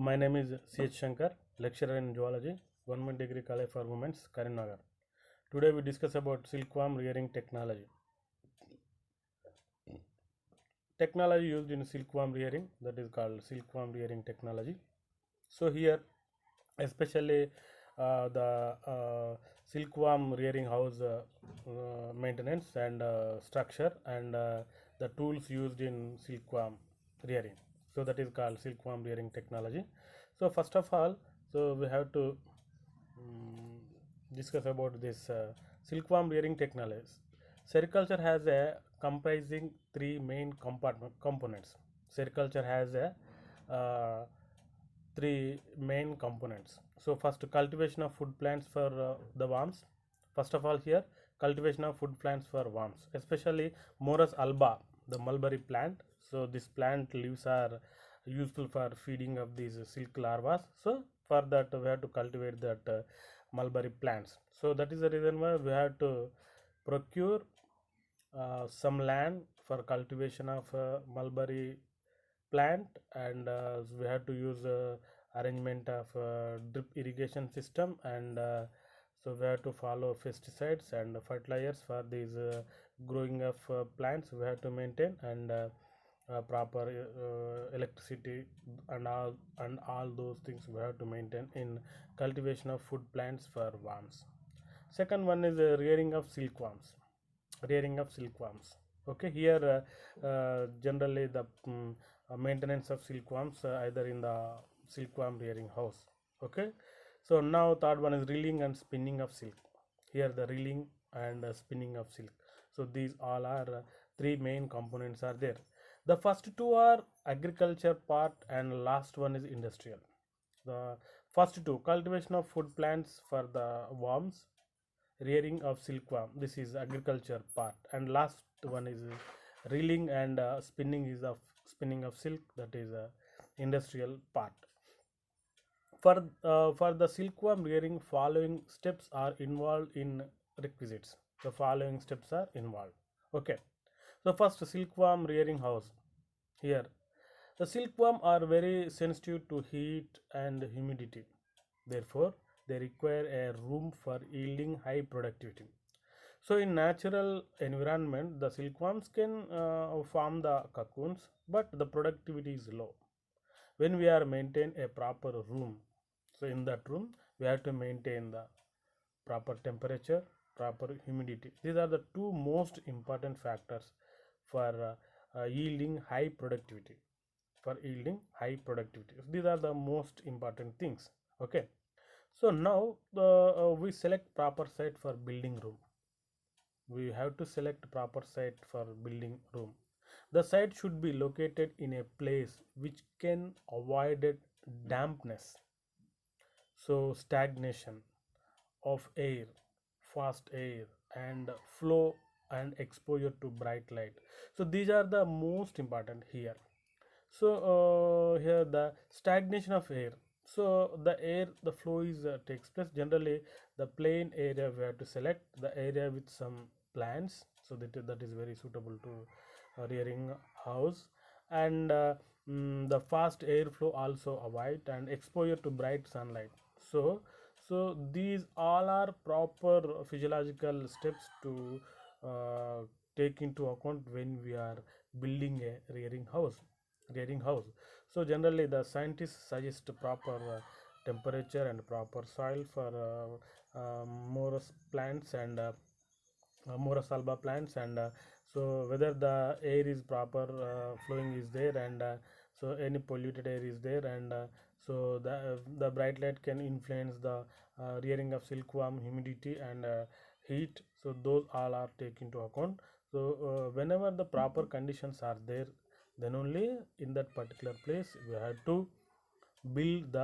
My name is C.H. Shankar, lecturer in zoology, Government Degree College for Women, Karimnagar. Today we discuss about silkworm rearing technology. Technology used in silkworm rearing, that is called silkworm rearing technology. So here, especially the silkworm rearing house maintenance and structure and the tools used in silkworm rearing. So that is called silkworm rearing technology. So first of all, so we have to discuss about this silkworm rearing technologies. Sericulture has a comprising three main components. Sericulture has a three main components. So first, cultivation of food plants for the worms. First of all, here cultivation of food plants for worms, especially Morus alba, the mulberry plant. So this plant leaves are useful for feeding of these silk larvae. So for that we have to cultivate that mulberry plants. So that is the reason why we have to procure some land for cultivation of mulberry plant, and we have to use arrangement of drip irrigation system, and so we have to follow pesticides and fertilizers for these growing of plants we have to maintain, and proper electricity and all those things we have to maintain in cultivation of food plants for worms. Second one is rearing of silkworms. Rearing of silkworms. Okay, here generally the maintenance of silkworms either in the silkworm rearing house. Okay, so now third one is reeling and spinning of silk. Here the reeling and spinning of silk. So these all are three main components are there. The first two are agriculture part and last one is industrial. The first two, cultivation of food plants for the worms, rearing of silkworm, this is agriculture part, and last one is reeling and spinning of silk, that is industrial part. For the silkworm rearing, following steps are involved in requisites. The following steps are involved. Okay, so first, silkworm rearing house. Here the silkworm are very sensitive to heat and humidity. Therefore, they require a room for yielding high productivity. So, in natural environment, the silkworms can form the cocoons, but the productivity is low. When we are maintain a proper room, so in that room we have to maintain the proper temperature, proper humidity. These are the two most important factors for yielding high productivity. For yielding high productivity, these are the most important things. Okay, so now we select proper site for building room. We have to select proper site for building room. The site should be located in a place which can avoid dampness, so stagnation of air, fast air, and flow and exposure to bright light. So these are the most important here. So here the stagnation of air. So the air, the flow is takes place. Generally, the plain area we have to select the area with some plants. So that is very suitable to rearing house, and the fast airflow also avoid and exposure to bright sunlight. So these all are proper physiological steps to uh, take into account when we are building a rearing house. So generally the scientists suggest proper temperature and proper soil for morus plants and Morus alba plants, and so whether the air is proper flowing is there, and so any polluted air is there, and so the bright light can influence the rearing of silkworm, humidity and heat. So those all are taken into account. So whenever the proper conditions are there, then only in that particular place we have to build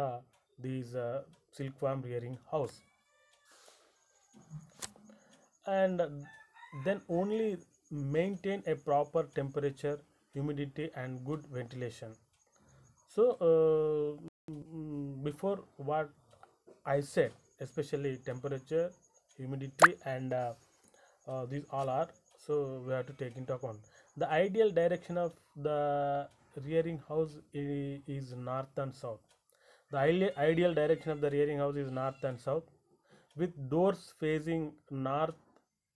these silkworm rearing house, and then only maintain a proper temperature, humidity and good ventilation. So before what I said, especially temperature, humidity and these all are, so we have to take into account. The ideal direction of the rearing house is north and south. The ideal direction of the rearing house is north and south, with doors facing north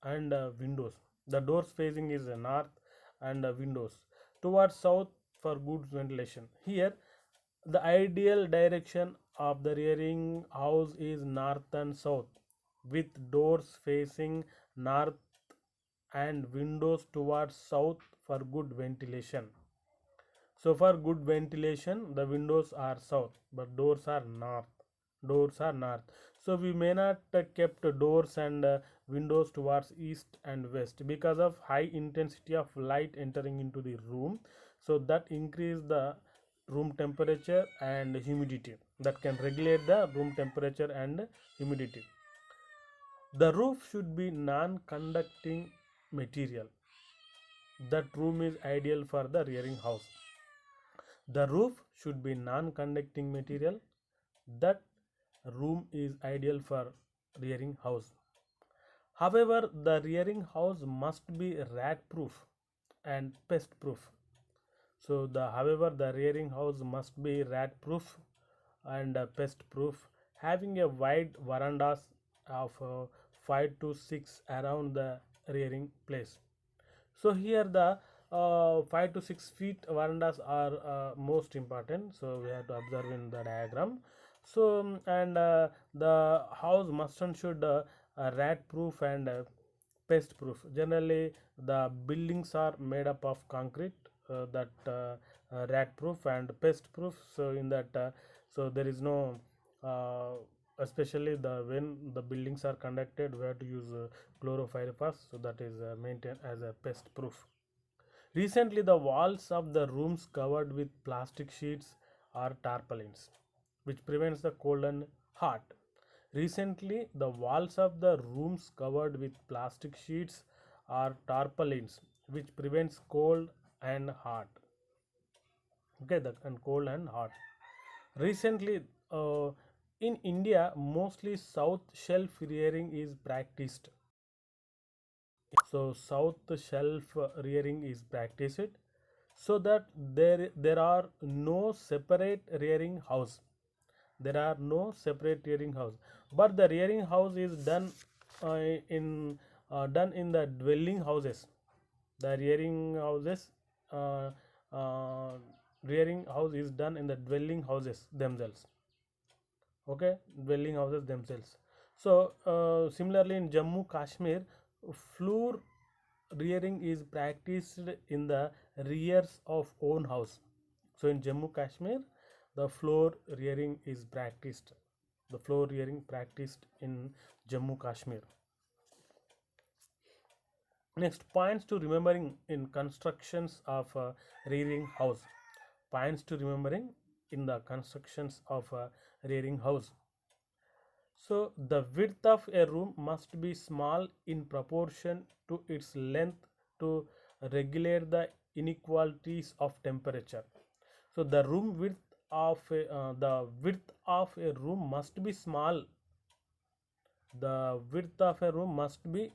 and windows. The doors facing is north and windows towards south for good ventilation. Here, the ideal direction of the rearing house is north and south, with doors facing north and windows towards south for good ventilation. So for good ventilation, the windows are south, but doors are north. Doors are north. So we may not kept doors and windows towards east and west because of high intensity of light entering into the room. So that increase the room temperature and humidity. That can regulate the room temperature and humidity. The roof should be non-conducting material. That room is ideal for the rearing house. The roof should be non-conducting material. That room is ideal for rearing house. However, the rearing house must be rat proof and pest proof. So the rearing house must be rat proof and pest proof, having a wide verandas of 5 to 6 around the rearing place. So here the 5 to 6 feet verandas are most important, so we have to observe in the diagram. So and the house must and should rat proof and pest proof. Generally the buildings are made up of concrete, that rat proof and pest proof. So in that so there is no uh, especially the when the buildings are conducted, we have to use chlorofyrifos, so that is maintained as a pest proof. Recently the walls of the rooms covered with plastic sheets or tarpaulins, which prevents the cold and hot. Recently the walls of the rooms covered with plastic sheets or tarpaulins, which prevents cold and hot. Okay, the and cold and hot. Recently, in India, mostly south shelf rearing is practiced. So south shelf rearing is practiced, so that there are no separate rearing house. There are no separate rearing house, but the rearing house is in done in the dwelling houses. The uh, uh, rearing house is done in the dwelling houses themselves. Okay, dwelling houses themselves. So similarly in Jammu Kashmir, floor rearing is practiced in the rears of own house. So in Jammu Kashmir, the floor rearing is practiced, the floor rearing practiced in Jammu Kashmir. Next, points to remembering in constructions of rearing house. Points to remembering in the constructions of rearing house. So the width of a room must be small in proportion to its length to regulate the inequalities of temperature. So the width of a room must be small. The width of a room must be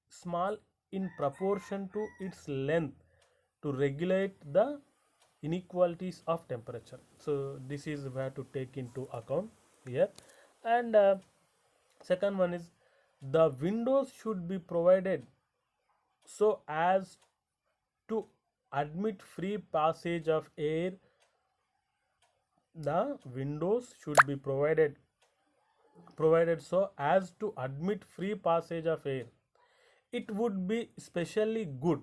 small in proportion to its length to regulate the inequalities of temperature. So this is where to take into account here. And second one is, the windows should be provided so as to admit free passage of air. The windows should be provided so as to admit free passage of air. It would be specially good,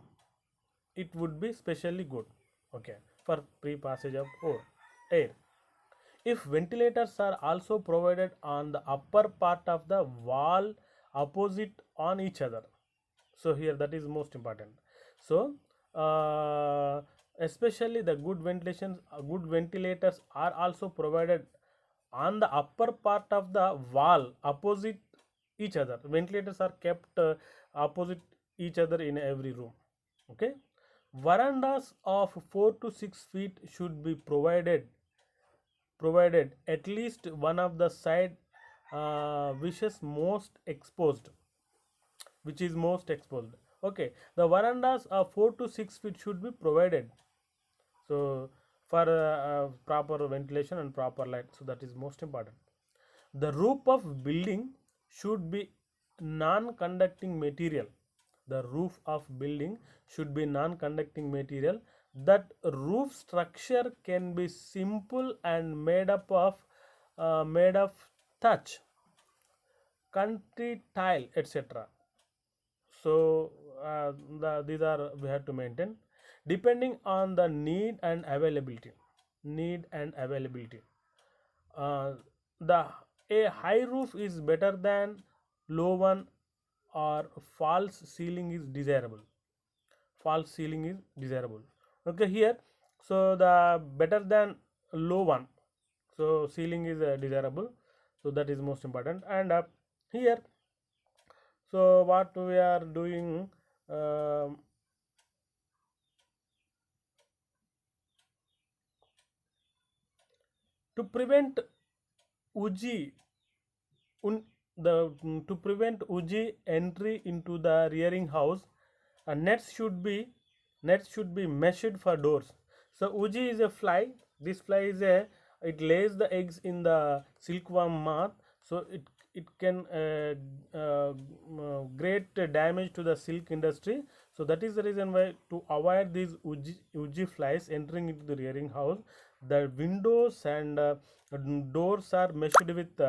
it would be specially good, okay, for free passage of air if ventilators are also provided on the upper part of the wall opposite on each other. So here that is most important. So especially the good ventilators are also provided on the upper part of the wall opposite each other. Ventilators are kept opposite each other in every room. Okay, verandas of 4 to 6 feet should be provided at least one of the side which is most exposed, okay, the verandas of 4 to 6 feet should be provided. So for proper ventilation and proper light. So that is most important. The roof of building should be non-conducting material. The roof of building should be non-conducting material. That roof structure can be simple and made of thatch, country tile, etc. So these are we have to maintain depending on the need and availability. uh, the a high roof is better than low one, or false ceiling is desirable. False ceiling is desirable. Okay, here, so the better than low one, so ceiling is desirable. So that is most important. And here, so what we are doing, um, to prevent uji un, to prevent uji entry into the rearing house, nets should be meshed for doors. So uji is a fly. This fly is a it lays the eggs in the silkworm moth. So it can great damage to the silk industry. So that is the reason why, to avoid these uji flies entering into the rearing house, the windows and doors are meshed with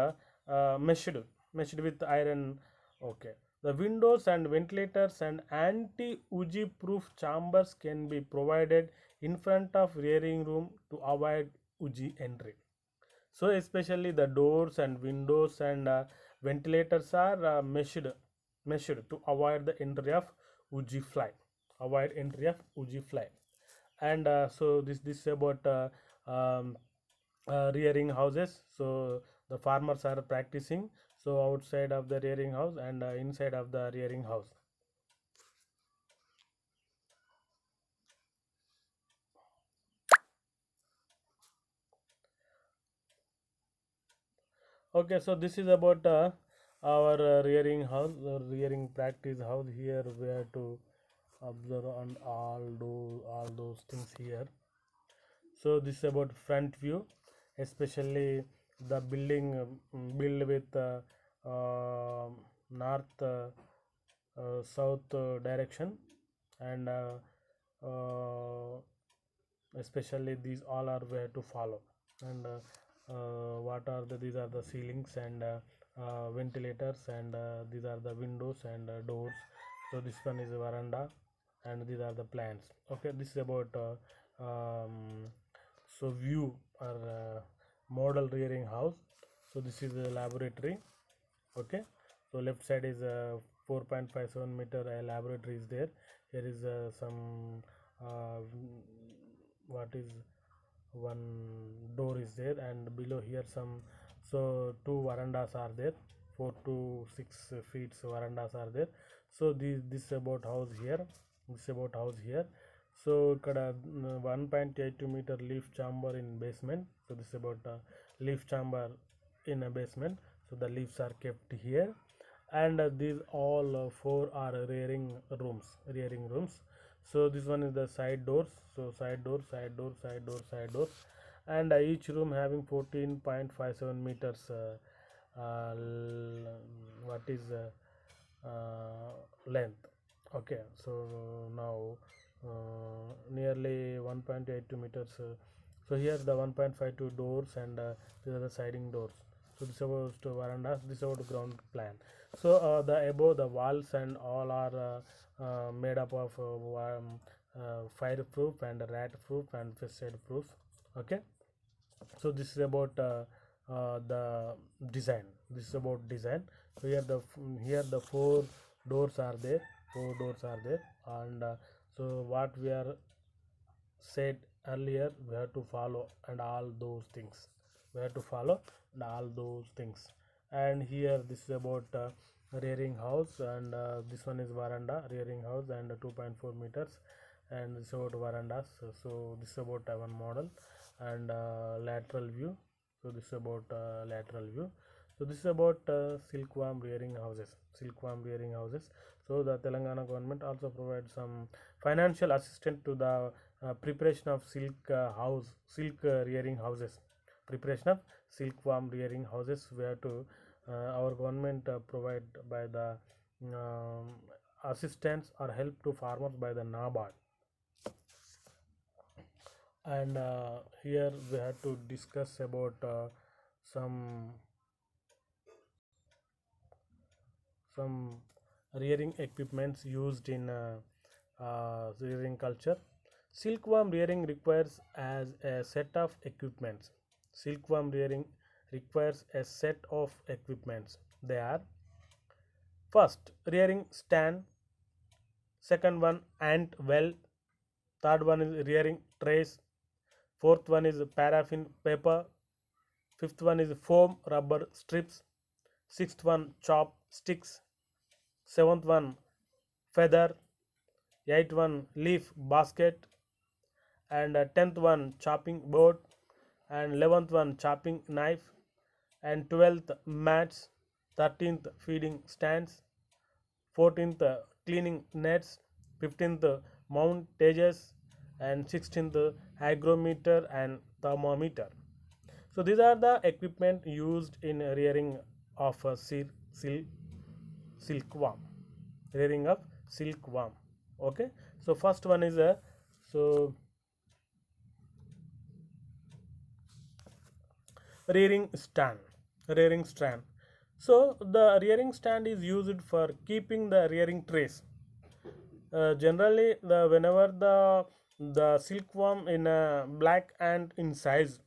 iron. Okay, the windows and ventilators and anti-uji proof chambers can be provided in front of rearing room to avoid uji entry. So especially the doors and windows and ventilators are meshed to avoid the entry of uji fly. Avoid entry of uji fly. And so this is about rearing houses. So the farmers are practicing, so outside of the rearing house and inside of the rearing house. Okay, so this is about our rearing house, rearing practice house. Here we have to observe on all those things here. So this is about front view, especially the building built with north south direction. And especially these all are where to follow. And what are these are the ceilings and ventilators, and these are the windows and doors. So this one is a veranda, and these are the plants. Okay, this is about so view or model rearing house. So this is a laboratory. Okay, so left side is a 4.57 meter laboratory is there. Here is some what is one door is there, and below here some, so two verandas are there, 4 to 6 feet verandas are there. So this about house here, this about house here. So ikkada 1.82 meter leaf chamber in basement. So this is about leaf chamber in a basement. So the leaves are kept here. And these all four are rearing rooms. So this one is the side doors. So side door, side door, side door, side door. And each room having 14.57 meters what is length. Okay, so now nearly 1.82 meters. So here the 1.52 doors, and these are the siding doors. So this is about to verandas, this is about ground plan. So the above the walls and all are made up of fireproof and rat proof and pesticide proof. Okay, so this is about the design. This is about design. So here the doors are there four doors are there. And so what we are said earlier, we have to follow, and all those things we have to follow, and all those things. And here this is about rearing house, and this one is veranda rearing house, and 2.4 meters. And this is about verandas. So this is about one model. And lateral view. So this is about lateral view. So this is about silkworm rearing houses. So the Telangana government also provides some financial assistance to the preparation of silk rearing houses. Preparation of silkworm rearing houses, where to our government provide by the um, assistance or help to farmers by the NABARD. And here we have to discuss about some some rearing equipments used in rearing culture. Silkworm rearing requires as a set of equipments. Silkworm rearing requires a set of equipments. They are: first, rearing stand; second one, ant well; third one is rearing trays; fourth one is paraffin paper; fifth one is foam rubber strips; sixth one, chop sticks; seventh one, feather; eighth one, leaf basket; and 10th one, chopping board; and 11th one, chopping knife; and 12th, mats; 13th, feeding stands; 14th, cleaning nets; 15th, mountages; and 16th, hygrometer and thermometer. So these are the equipment used in rearing of a silkworm. Rearing of silkworm. Okay. So first one is a so rearing stand. Rearing stand. So the rearing stand is used for keeping the rearing trays. Generally, whenever the silkworm in a black ant in size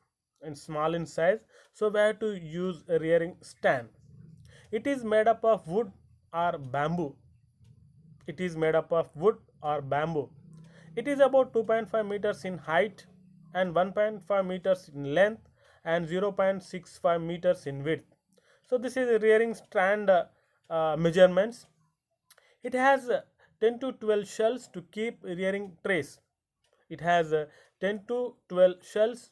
and small in size, so we have to use a rearing stand. It is made up of wood or bamboo. It is made up of wood or bamboo. It is about 2.5 meters in height and 1.5 meters in length and 0.65 meters in width. So this is a rearing stand measurements. It has 10 to 12 shells to keep rearing trays. It has 10 to 12 shells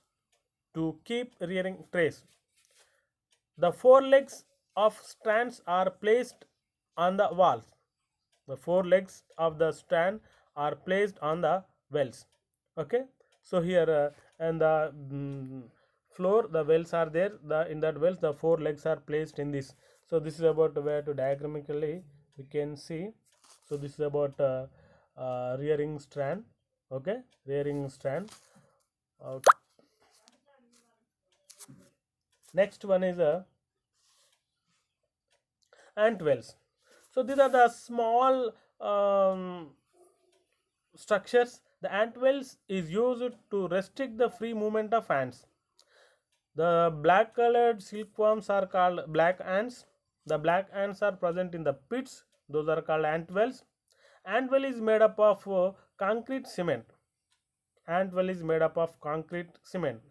to keep rearing trays. The four legs of strands are placed on the walls. The four legs of the strand are placed on the wells. Okay. So here and the floor, the wells are there. In that wells, the four legs are placed in this. So this is about where to diagrammically we can see. So this is about rearing strand. Okay, rearing strand. Uh, Next one is a ant wells. So these are the small structures. The ant wells is used to restrict the free movement of ants. The black colored silkworms are called black ants. The black ants are present in the pits. Those are called ant wells. Ant well is made up of concrete cement. Ant well is made up of concrete cement.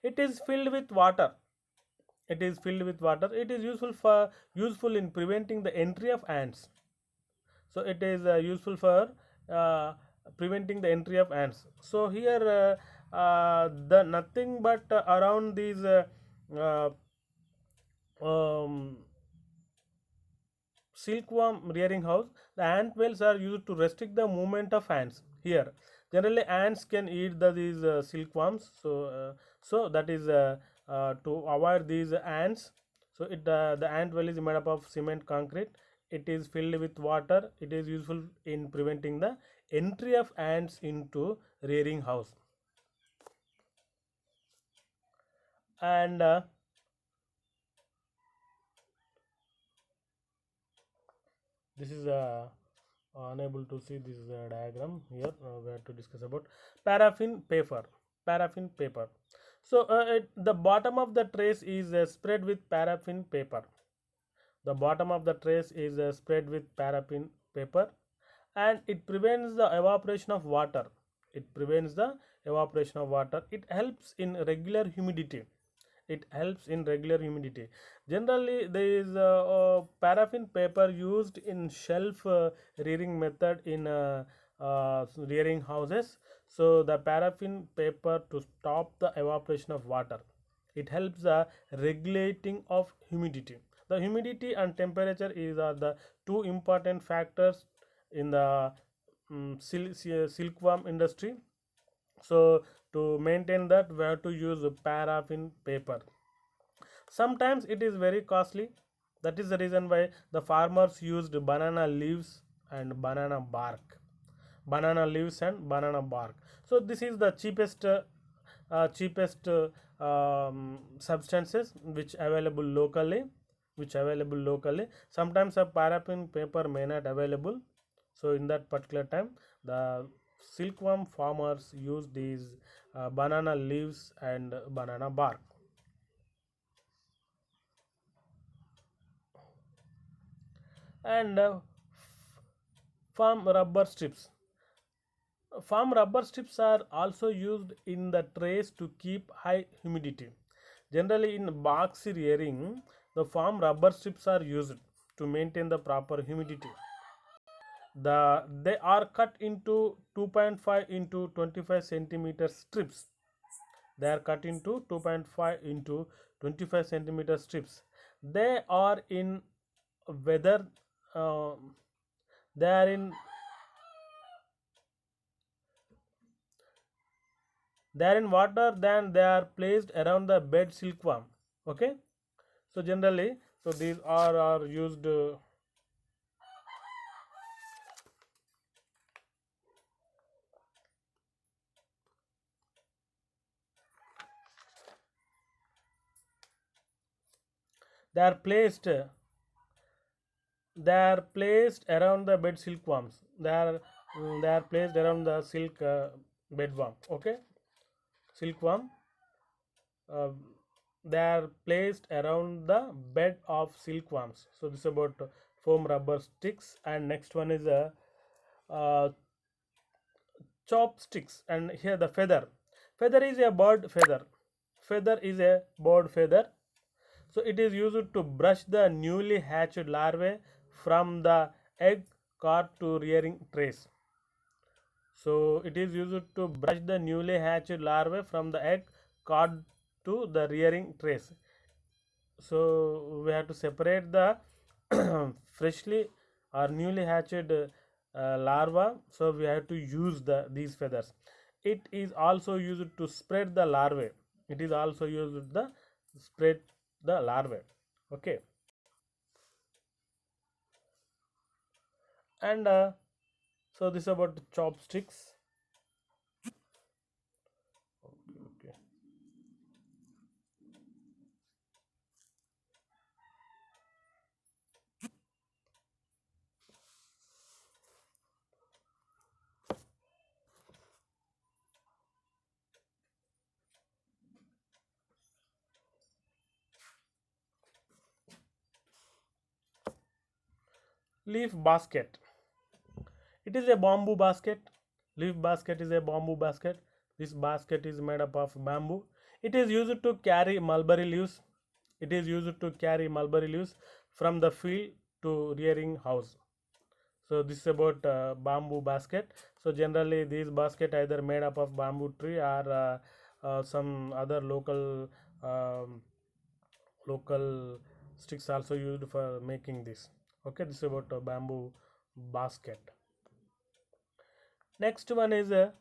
It is filled with water. It is filled with water. It is useful in preventing the entry of ants. So it is useful for uh, preventing the entry of ants. So here the nothing but around these uh, um, silkworm rearing house, the ant wells are used to restrict the movement of ants. Here generally ants can eat these silkworms, so that is to avoid these ants. So the ant well is made up of cement concrete. It is filled with water. It is useful in preventing the entry of ants into rearing house. And this is unable to see this diagram here. We have to discuss about paraffin paper. Paraffin paper. So the bottom of the trace is spread with paraffin paper. The bottom of the trace is spread with paraffin paper, and it prevents the evaporation of water. It prevents the evaporation of water. It helps in regular humidity. It helps in regular humidity. Generally, there is paraffin paper used in shelf rearing method in rearing houses. So the paraffin paper to stop the evaporation of water. It helps the regulating of humidity. The humidity and temperature are the two important factors in the silkworm industry. So to maintain that, we have to use paraffin paper. Sometimes it is very costly. That is the reason why the farmers used banana leaves and banana bark. Banana leaves and banana bark. So this is the cheapest substances which available locally. Sometimes a paraffin paper may not available. So in that particular time, the silkworm farmers use these banana leaves and banana bark. And farm rubber strips. Farm rubber strips are also used in the trays to keep high humidity. Generally, in box rearing, the farm rubber strips are used to maintain the proper humidity. They are cut into 2.5 into 25 centimeter strips. They are cut into 2.5 into 25 centimeter strips. They are in weather. Uh, they are in water, then they are placed around the bed silkworm. Okay, so generally, so these are used. They are placed. They are placed around the bed silkworms. They are placed around the silk bedworm. Okay, silkworm. Uh, they are placed around the bed of silkworms. So this is about foam rubber sticks, and next one is a uh, chopsticks. And here the feather. Feather is a bird feather. Feather is a bird feather. So it is used to brush the newly hatched larvae from the egg cart to rearing trays. So it is used to brush the newly hatched larvae from the egg cart to the rearing trays. So we have to separate the freshly or newly hatched larva. So we have to use these feathers. It is also used to spread the larvae. It is also used to spread the larvae. Okay, and so this is about chopsticks. Okay. Leaf basket. It is a bamboo basket. Leaf basket is a bamboo basket. This basket is made up of bamboo. It is used to carry mulberry leaves. It is used to carry mulberry leaves from the field to rearing house. So this is about bamboo basket. So generally these basket either made up of bamboo tree or some other um, local sticks also used for making this. Okay, this is about a bamboo basket. Next one is a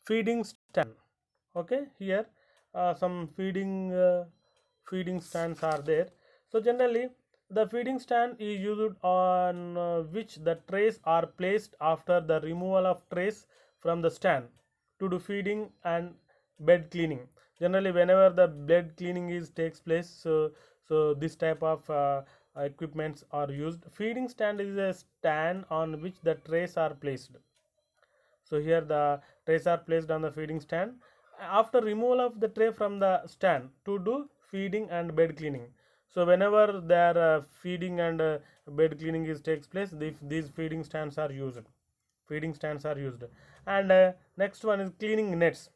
feeding stand. Okay, here some feeding stands are there. So generally the feeding stand is used on which the trays are placed after the removal of trays from the stand to do feeding and bed cleaning. Generally whenever the bed cleaning is takes place, so this type of equipments are used. Feeding stand is a stand on which the trays are placed. So here the trays are placed on the feeding stand after removal of the tray from the stand to do feeding and bed cleaning. So whenever their feeding and bed cleaning is takes place, these feeding stands are used. Feeding stands are used. And next one is cleaning nets.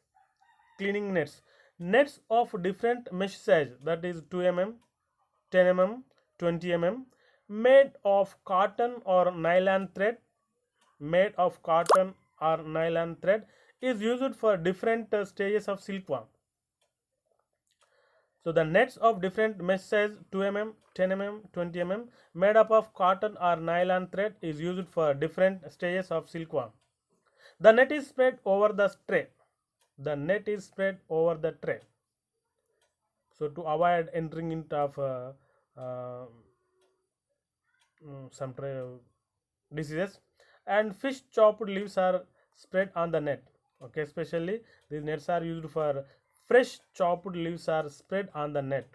Cleaning nets. Nets of different mesh size, that is 2 mm, 10 mm, 20 mm, made of cotton or nylon thread, made of cotton or nylon thread, is used for different stages of silkworm. So the nets of different mesh size 2 mm, 10 mm, 20 mm made up of cotton or nylon thread is used for different stages of silkworm. The net is spread over the tray. The net is spread over the tray. So to avoid entering into of uh, some diseases, and fish chopped leaves are spread on the net. Okay, especially these nets are used for fresh chopped leaves are spread on the net.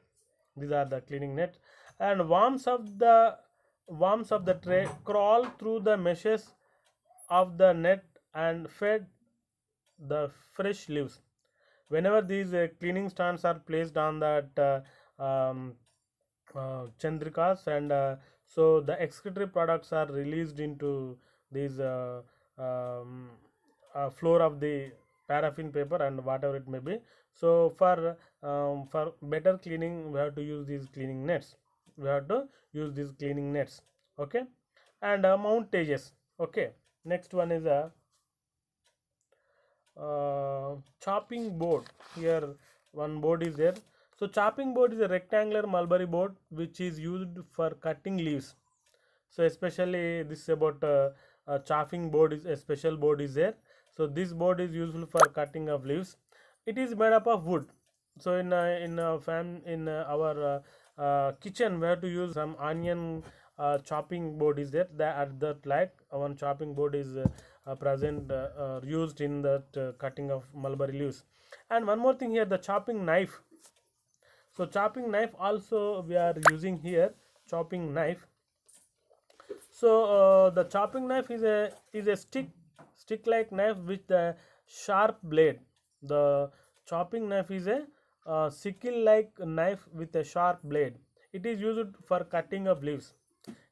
These are the cleaning net. And worms of the tray crawl through the meshes of the net and fed the fresh leaves. Whenever these cleaning stands are placed on that chandrikas, and so the excretory products are released into these um, floor of the paraffin paper and whatever it may be. So for better cleaning we have to use these cleaning nets. Okay. And mountages. Okay, next one is a chopping board. Here one board is there. So chopping board is a rectangular mulberry board which is used for cutting leaves. So especially this is about chopping board is a special board is there. So this board is useful for cutting of leaves. It is made up of wood. So in our kitchen we have to use some onion chopping board is there. That like one chopping board is present used in that cutting of mulberry leaves. And one more thing here, the chopping knife. So chopping knife also we are using here, chopping knife. So the chopping knife is a stick like knife with the sharp blade. The chopping knife is a sickle like knife with a sharp blade. It is used for cutting of leaves.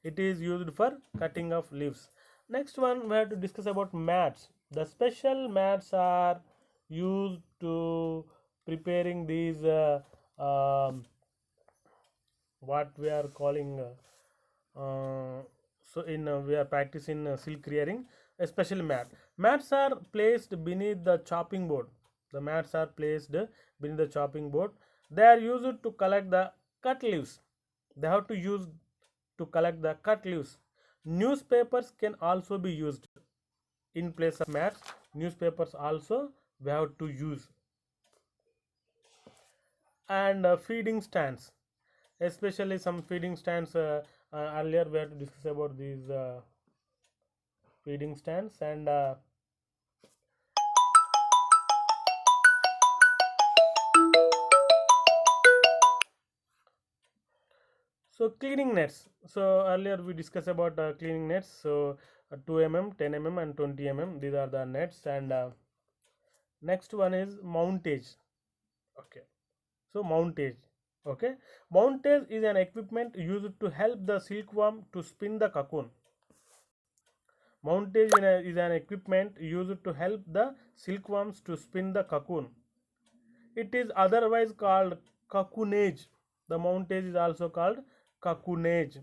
It is used for cutting of leaves. Next one we have to discuss about mats. The special mats are used to preparing these what we are calling so in we are practicing silk rearing, especially mats are placed beneath the chopping board. The mats are placed beneath the chopping board. They are used to collect the cut leaves. They have to use to collect the cut leaves. Newspapers can also be used in place of mats. Newspapers also we have to use. And feeding stands, especially some feeding stands. Earlier we had to discuss about these feeding stands. And so cleaning nets. So earlier we discussed about cleaning nets. So 2 mm, 10 mm, and 20 mm, these are the nets. And next one is mountage. Okay, so mountage. Okay, mountage is an equipment used to help the silkworm to spin the cocoon. Mountage is an equipment used to help the silkworms to spin the cocoon. It is otherwise called cocoonage. The mountage is also called cocoonage.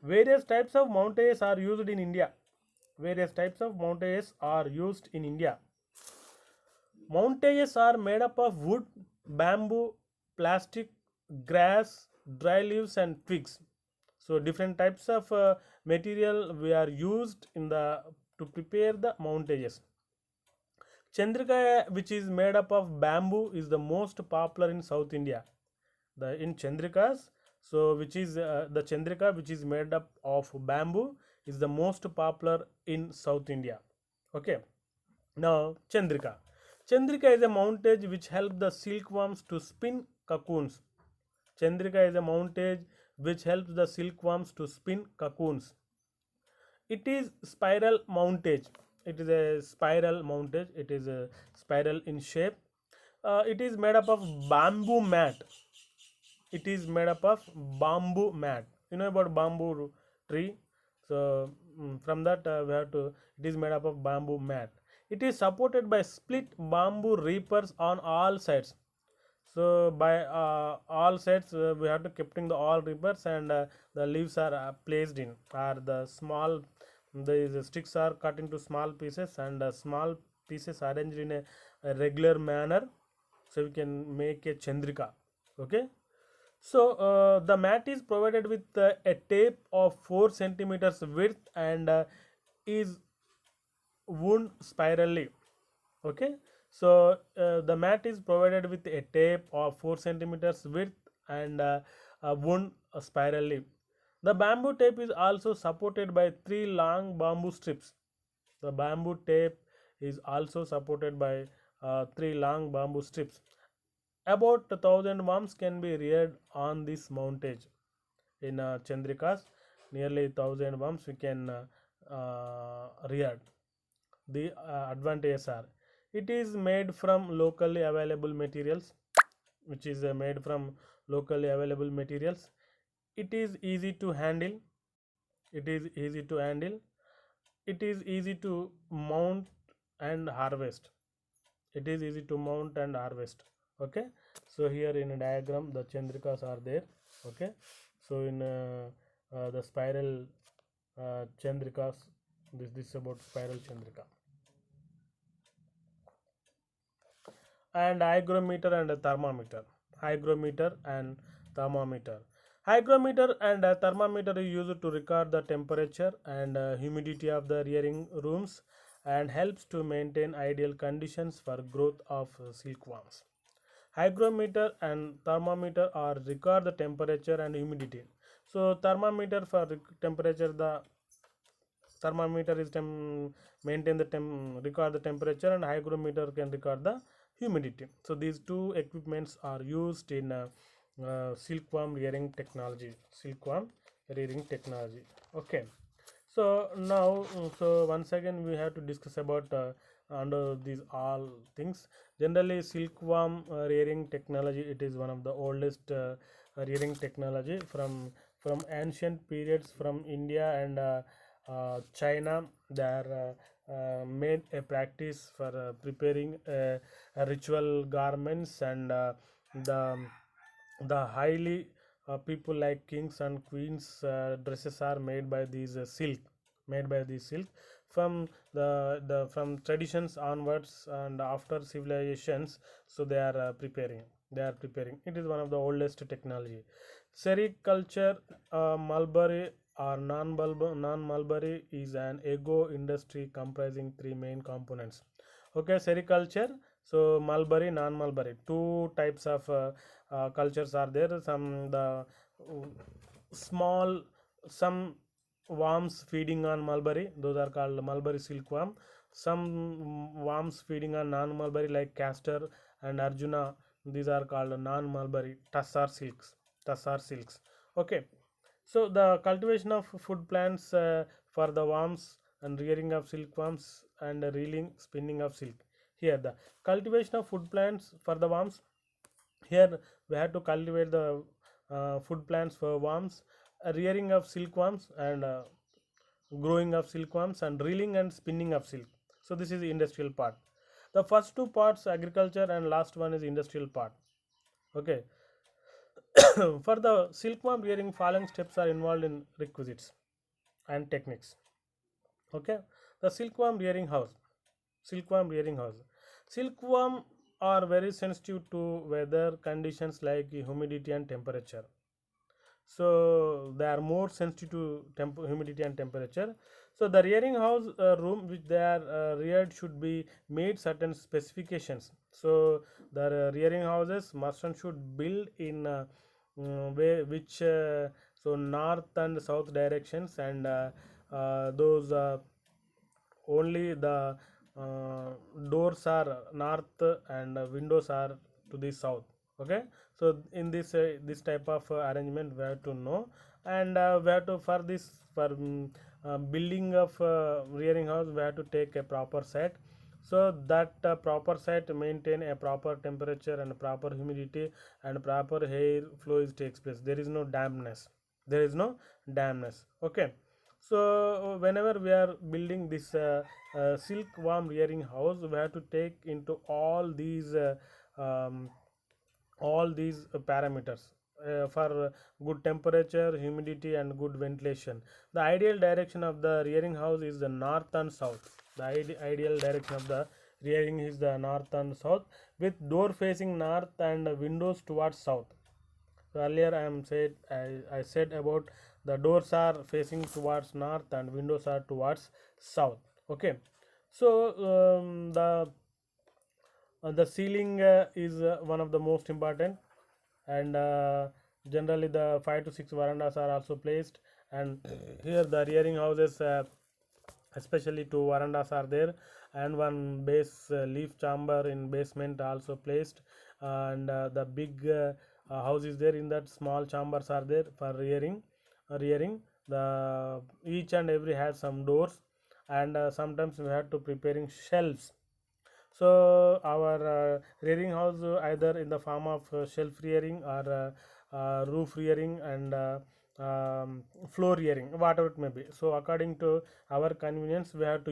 Various types of mountages are used in India. Various types of mountages are used in India. Mountages are made up of wood, bamboo, plastic, grass, dry leaves, and twigs. So different types of material we are used in the to prepare the mountages. Chandrika, which is made up of bamboo, is the most popular in South India. The in Chandrikas, so which is the Chandrika, which is made up of bamboo, is the most popular in South India. Okay. Now Chandrika. Chandrika is a mountage which help the silkworms to spin cocoons. Chandrika is a mountage which helps the silkworms to spin cocoons. It is spiral mountage. It is a spiral mountage. It is a spiral in shape. It is made up of bamboo mat. It is made up of bamboo mat. You know about bamboo tree. So from that we have to. It is made up of bamboo mat. It is supported by split bamboo reapers on all sides. So by all sides we have to keeping the all reapers, and the leaves are placed in, or the small, the sticks are cut into small pieces, and small pieces arranged in a regular manner, so we can make a chandrika. Okay. So the mat is provided with a tape of 4 centimeters width and is wound spirally. Okay, so the mat is provided with a tape of 4 centimeters width and wound spirally. The bamboo tape is also supported by three long bamboo strips. The bamboo tape is also supported by three long bamboo strips. About 1,000 worms can be reared on this mountage. In Chandrikas, nearly 1,000 worms we can reared. The advantages are, it is made from locally available materials, which is made from locally available materials. It is easy to handle. It is easy to handle. It is easy to mount and harvest. It is easy to mount and harvest. Okay, so here in a diagram the chandrikas are there. Okay, so in the spiral chandrikas, this is about spiral chandrika. And hygrometer and a thermometer. Hygrometer and thermometer. Hygrometer and a thermometer is used to record the temperature and humidity of the rearing rooms and helps to maintain ideal conditions for growth of silkworms. Hygrometer and thermometer are record the temperature and humidity. So thermometer for temperature, the thermometer is maintain the record the temperature, and hygrometer can record the humidity. So these two equipments are used in silkworm rearing technology. Silkworm rearing technology. Okay, so now so once again we have to discuss about under these all things. Generally silkworm rearing technology, it is one of the oldest rearing technology from ancient periods, from India and China. They are made a practice for preparing ritual garments, and the highly people like kings and queens dresses are made by these silk, made by these silk from the from traditions onwards and after civilizations. So they are preparing. It is one of the oldest technology. Sericulture, mulberry or non-mulberry is an ego industry comprising three main components. Okay, sericulture, so mulberry, non-mulberry, two types of cultures are there. Some the small, some worms feeding on mulberry, those are called mulberry silkworm. Some worms feeding on non-mulberry like castor and arjuna, these are called non-mulberry tussar silks. Okay, so the cultivation of food plants for the worms and rearing of silkworms and reeling spinning of silk. Here the cultivation of food plants for the worms. Here we have to cultivate the food plants for worms, rearing of silkworms and growing of silkworms, and reeling and spinning of silk. So this is the industrial part. The first two parts agriculture and last one is industrial part. Okay, for the silkworm rearing, following steps are involved in requisites and techniques. Okay, the silkworm rearing house. Silkworm rearing house. Silkworm are very sensitive to weather conditions like humidity and temperature. So they are more sensitive to humidity and temperature. So the rearing house room which they are reared should be made certain specifications. So the rearing houses must and should build in way which so north and south directions, and those only the doors are north and windows are to the south. Okay, so in this type of arrangement we have to know, and we have to for this for building of rearing house we have to take a proper site, so that proper site maintain a proper temperature and proper humidity and proper air flow is takes place. There is no dampness, there is no dampness. Okay, so whenever we are building this silkworm rearing house, we have to take into um, all these parameters for good temperature, humidity, and good ventilation. The ideal direction of the rearing house is the north and south. The ideal direction of the rearing is the north and south, with door facing north and windows towards south. So earlier I said about the doors are facing towards north and windows are towards south. Okay, so the ceiling is one of the most important, and generally the 5 to 6 verandas are also placed, and here the rearing houses, especially two verandas are there, and one base leaf chamber in basement also placed, and the big house is there. In that small chambers are there for rearing the each and every has some doors, and sometimes we have to preparing shelves. So our rearing house, either in the form of shelf rearing or roof rearing and floor rearing, whatever it may be. So according to our convenience, we have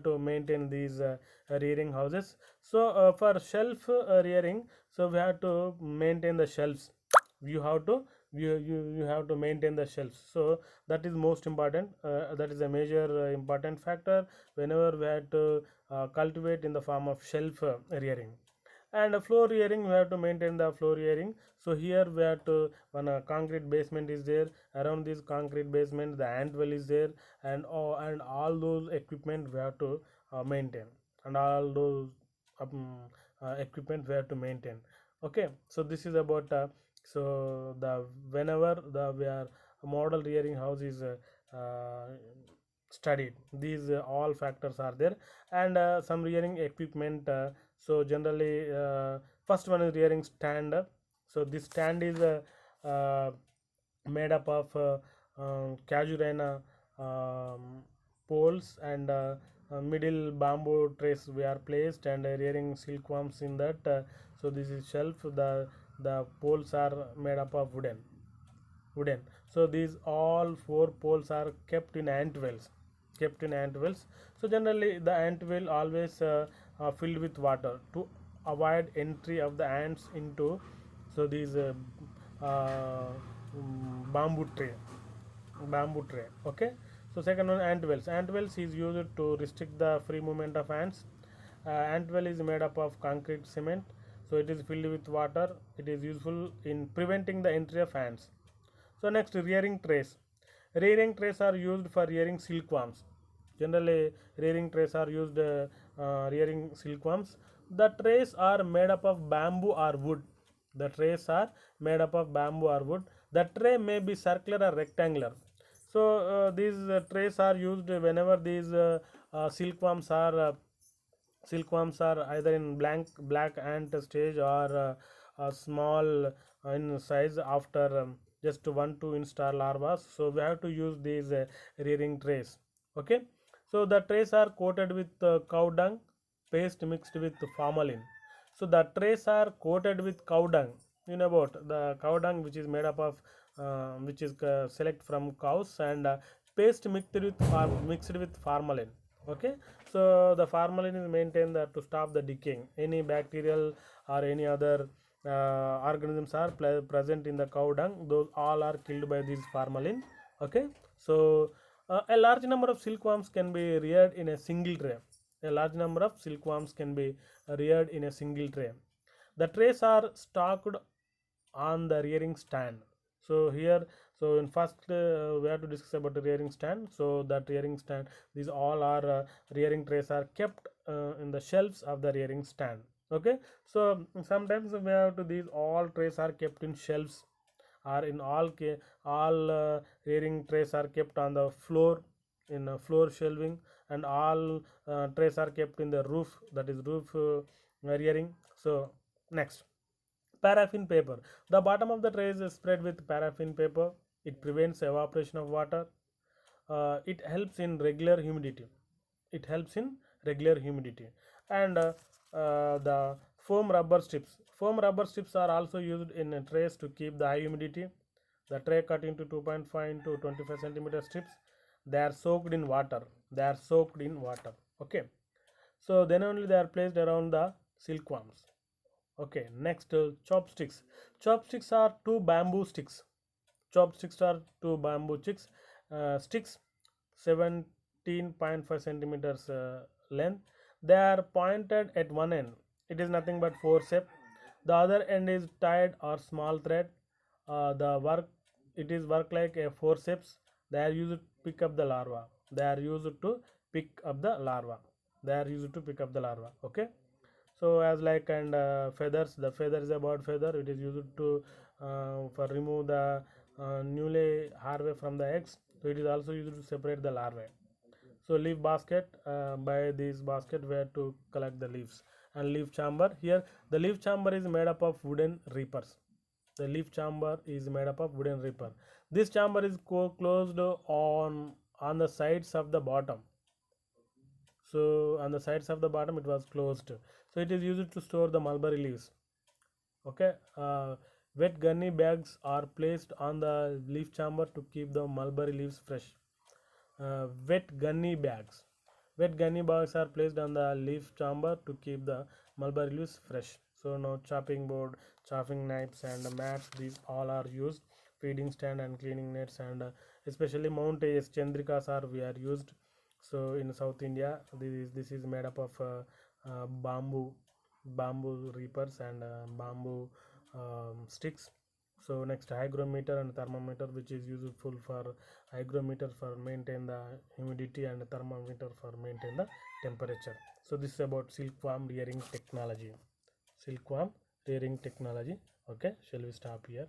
to maintain these rearing houses. So for shelf rearing, so we have to maintain the shelves. You have to you have to maintain the shelves. So that is most important. That is a major important factor whenever we have to cultivate in the form of shelf rearing. And floor rearing, we have to maintain the floor rearing. So here we have to, one concrete basement is there, around this concrete basement the ant well is there, and all those equipment we have to maintain, and all those equipment we have to maintain. Okay, so this is about so the whenever the we are model rearing house is studied, these all factors are there. And some rearing equipment, so generally first one is rearing stand. So this stand is made up of casuarina poles, and middle bamboo trays we are placed, and rearing silkworms in that. So this is shelf. The poles are made up of wooden. So these all four poles are kept in ant wells. So generally the ant well always filled with water to avoid entry of the ants into, so these uh, bamboo tray, okay. So second one, ant wells is used to restrict the free movement of ants. Ant well is made up of concrete cement, so it is filled with water. It is useful in preventing the entry of ants. So next, rearing trays. Rearing trays are used for rearing silkworms. Generally, rearing trays are used rearing silkworms. The trays are made up of bamboo or wood. The trays are made up of bamboo or wood. The tray may be circular or rectangular. So these trays are used whenever these silkworms are either in black ant stage, or small in size after just 1 to install larvae. So we have to use these rearing trays. Okay, so the trays are coated with cow dung paste mixed with formalin. So the trays are coated with cow dung. You know about the cow dung, which is made up of which is select from cows, and paste mixed with formalin. Okay, so the formalin is maintained to stop the decaying. Any bacterial or any other organisms are present in the cow dung, those all are killed by this formalin. Okay, so a large number of silkworms can be reared in a single tray. A large number of silkworms can be reared in a single tray. The trays are stocked on the rearing stand. So here, so in first we have to discuss about the rearing stand. So that rearing stand, these all are rearing trays are kept in the shelves of the rearing stand. Okay, so sometimes we have to, these all trays are kept in shelves, or in all rearing trays are kept on the floor in floor shelving, and all trays are kept in the roof, that is roof rearing. So next, paraffin paper. The bottom of the tray is spread with paraffin paper. It prevents evaporation of water. It helps in regular humidity. It helps in regular humidity. And the foam rubber strips. Foam rubber strips are also used in trays to keep the high humidity. The tray cut into 2.5 into 25 centimeter strips. They are soaked in water. They are soaked in water. Okay. So then only they are placed around the silkworms. Okay, next, chopsticks. Chopsticks are two bamboo sticks. Chopsticks are two bamboo sticks, 17.5 centimeters length. They are pointed at one end. It is nothing but forceps. The other end is tied or small thread. the work, it is work like a forceps. They are used to pick up the larva. They are used to pick up the larva. They are used to pick up the larva. Okay. So as like and feathers, the feather is about feather. It is used to for remove the newly larvae from the eggs. So it is also used to separate the larvae. So leaf basket, by this basket where to collect the leaves. And leaf chamber, here the leaf chamber is made up of wooden reapers. The leaf chamber is made up of wooden reaper. This chamber is closed on the sides of the bottom. So on the sides of the bottom it was closed. So it is used to store the mulberry leaves. Okay. Wet gunny bags are placed on the leaf chamber to keep the mulberry leaves fresh. Wet gunny bags. Wet gunny bags are placed on the leaf chamber to keep the mulberry leaves fresh. So now chopping board, chopping knives and mats, these all are used. Feeding stand and cleaning nets, and especially Mount AS Chandrikas are we are used. So in South India, this is made up of bamboo reapers and bamboo sticks. So next, hygrometer and thermometer, which is useful for hygrometer for maintain the humidity and thermometer for maintain the temperature. So this is about silkworm rearing technology. Silkworm rearing technology. Okay, shall we stop here?